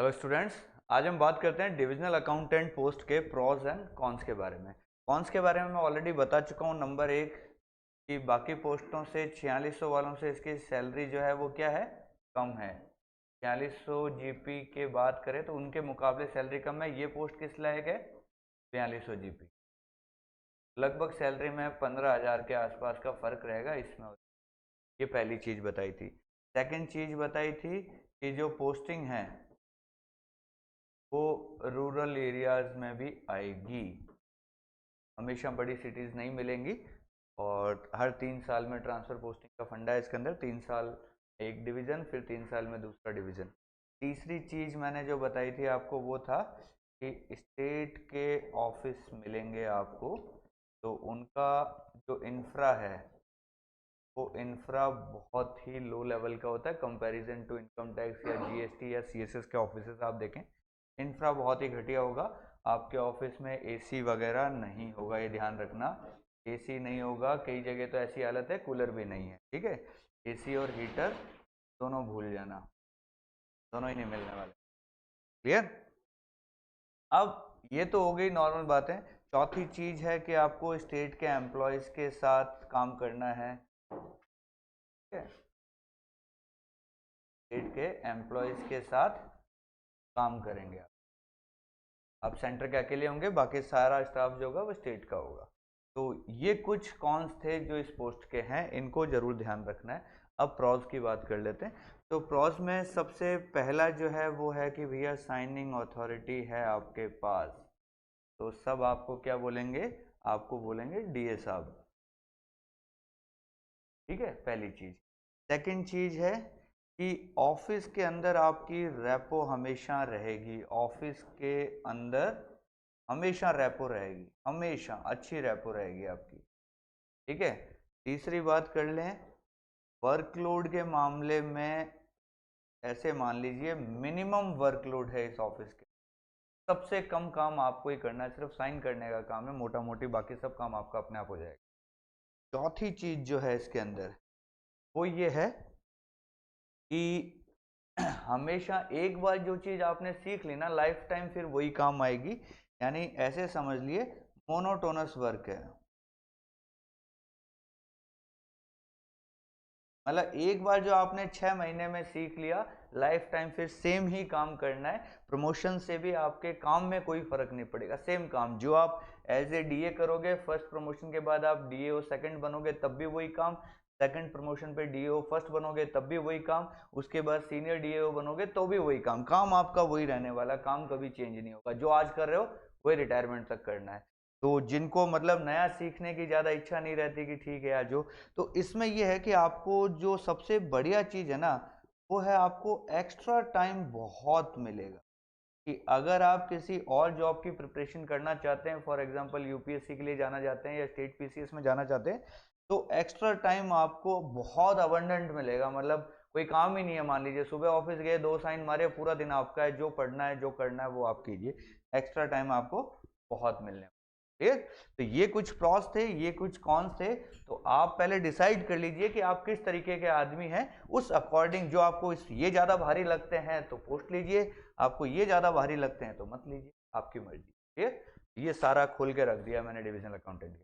Hello students, आज हम बात करते हैं डिविजनल अकाउंटेंट पोस्ट के प्रोज एंड कॉन्स के बारे में। कॉन्स के बारे में मैं ऑलरेडी बता चुका हूँ। नंबर एक कि बाकी पोस्टों से 4600 वालों से इसकी सैलरी जो है वो क्या है, कम है। 4600 जीपी के बात करें तो उनके मुकाबले सैलरी कम है। ये पोस्ट किस लायक है? 4200 जीपी। लगभग सैलरी में 15,000 के आसपास का फर्क रहेगा इसमें। ये पहली चीज बताई थी। सेकंड चीज बताई थी कि जो पोस्टिंग है वो रूरल एरियाज में भी आएगी। हमेशा बड़ी सिटीज़ नहीं मिलेंगी और हर 3 साल में ट्रांसफ़र पोस्टिंग का फंडा है इसके अंदर। 3 साल एक डिवीज़न, फिर 3 साल में दूसरा डिवीज़न। तीसरी चीज़ मैंने जो बताई थी आपको वो था कि स्टेट के ऑफिस मिलेंगे आपको, तो उनका जो इंफ्रा है वो इंफ्रा बहुत ही लो लेवल का होता है कंपैरिजन टू इनकम टैक्स या जीएसटी या सीएसएस के ऑफिस। आप देखें इंफ्रा बहुत ही घटिया होगा। आपके ऑफिस में एसी वगैरह नहीं होगा, ये ध्यान रखना। एसी नहीं होगा, कई जगह तो ऐसी हालत है कूलर भी नहीं है। ठीक है, एसी और हीटर दोनों भूल जाना, दोनों ही नहीं मिलने वाले। क्लियर? अब ये तो हो गई नॉर्मल बातें। चौथी चीज है कि आपको स्टेट के एम्प्लॉयज के साथ काम करना है। ठीक है, स्टेट के एम्प्लॉयज के साथ काम करेंगे आप सेंटर के अकेले होंगे, बाकी सारा स्टाफ जो होगा वो स्टेट का होगा। तो ये कुछ कॉन्स थे जो इस पोस्ट के हैं, इनको जरूर ध्यान रखना है। अब प्रॉज की बात कर लेते हैं। तो प्रॉज में सबसे पहला जो है वो है कि भैया साइनिंग अथॉरिटी है आपके पास, तो सब आपको क्या बोलेंगे, आपको बोलेंगे डीए साहब। ठीक है, पहली चीज। सेकंड चीज है कि ऑफिस के अंदर आपकी रेपो हमेशा रहेगी। ऑफिस के अंदर हमेशा रेपो रहेगी, हमेशा अच्छी रेपो रहेगी आपकी। ठीक है, तीसरी बात कर लें, वर्कलोड के मामले में ऐसे मान लीजिए मिनिमम वर्कलोड है इस ऑफिस के। सबसे कम काम आपको ही करना है, सिर्फ साइन करने का काम है मोटा मोटी, बाकी सब काम आपका अपने आप हो जाएगा। चौथी चीज जो है इसके अंदर वो ये है कि हमेशा एक बार जो चीज आपने सीख ली ना, लाइफ टाइम फिर वही काम आएगी। यानी ऐसे समझ लिए मोनोटोनस वर्क है। मतलब एक बार जो आपने 6 महीने में सीख लिया, लाइफ टाइम फिर सेम ही काम करना है। प्रमोशन से भी आपके काम में कोई फर्क नहीं पड़ेगा, सेम काम जो आप एज ए डीए करोगे, फर्स्ट प्रमोशन के बाद आप डीए सेकंड बनोगे तब भी वही काम, सेकंड प्रमोशन पे डीओ फर्स्ट बनोगे तब भी वही काम, उसके बाद सीनियर डीओ बनोगे तो भी वही काम। काम आपका वही रहने वाला, काम कभी चेंज नहीं होगा। जो आज कर रहे हो वही रिटायरमेंट तक करना है। तो जिनको मतलब नया सीखने की ज़्यादा इच्छा नहीं रहती कि ठीक है आज, तो इसमें यह है कि आपको जो सबसे बढ़िया चीज़ है ना वो है आपको एक्स्ट्रा टाइम बहुत मिलेगा। कि अगर आप किसी और जॉब की प्रिपरेशन करना चाहते हैं, फॉर एग्जांपल यूपीएससी के लिए जाना चाहते हैं या स्टेट पीसीएस में जाना चाहते हैं, तो एक्स्ट्रा टाइम आपको बहुत अबंडेंट मिलेगा। मतलब कोई काम ही नहीं है, मान लीजिए सुबह ऑफिस गए, 2 साइन मारे, पूरा दिन आपका है, जो पढ़ना है जो करना है वो आप कीजिए। एक्स्ट्रा टाइम आपको बहुत मिलने। ठीक, तो ये कुछ प्रॉस थे, ये कुछ कॉन्स थे। तो आप पहले डिसाइड कर लीजिए कि आप किस तरीके के आदमी हैं, उस अकॉर्डिंग जो आपको ये ज्यादा भारी लगते हैं तो पोस्ट लीजिए, आपको ये ज्यादा भारी लगते हैं तो मत लीजिए, आपकी मर्जी। ठीक है, ये सारा खोल के रख दिया मैंने डिविजनल अकाउंटेंट।